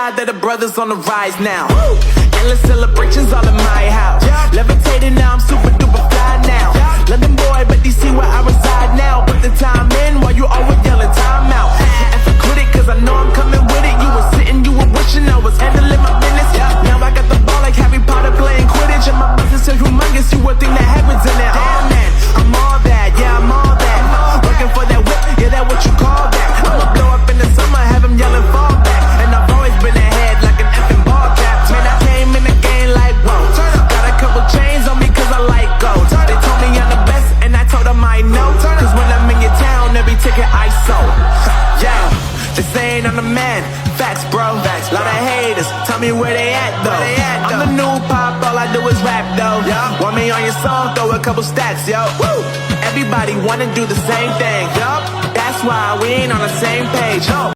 God that the brothers on the rise now. Endless celebrations all in my house. Levitating now, I'm super duper fly now. London boy, but DC where I reside now. Put the time in while you always yelling time out. And for quit it, cause I know I'm coming with it. You were sitting, you were wishing I was handling my business. Now I got the ball like Harry Potter playing Quidditch. And my business is humongous, you would think that happens in it. Oh man, I'm all that, yeah, I'm all that. Looking for that whip, yeah, that what you call that. I'ma blow up in the summer, have him yelling fall back. And I've always been ahead like an effing ball cap. Man, I came in the game like, whoa. Got a couple chains on me cause I like gold. They told me I'm the best and I told them I know. Cause when I'm in your town, every ticket I sold. Yeah, they saying I'm the man. Facts, bro. Lot of haters, tell me where they at though. I'm the new pop, all I do is rap though. Want me on your song, throw a couple stats, yo. Woo! Everybody wanna do the same thing, yo. That's why we ain't on the same page, yo.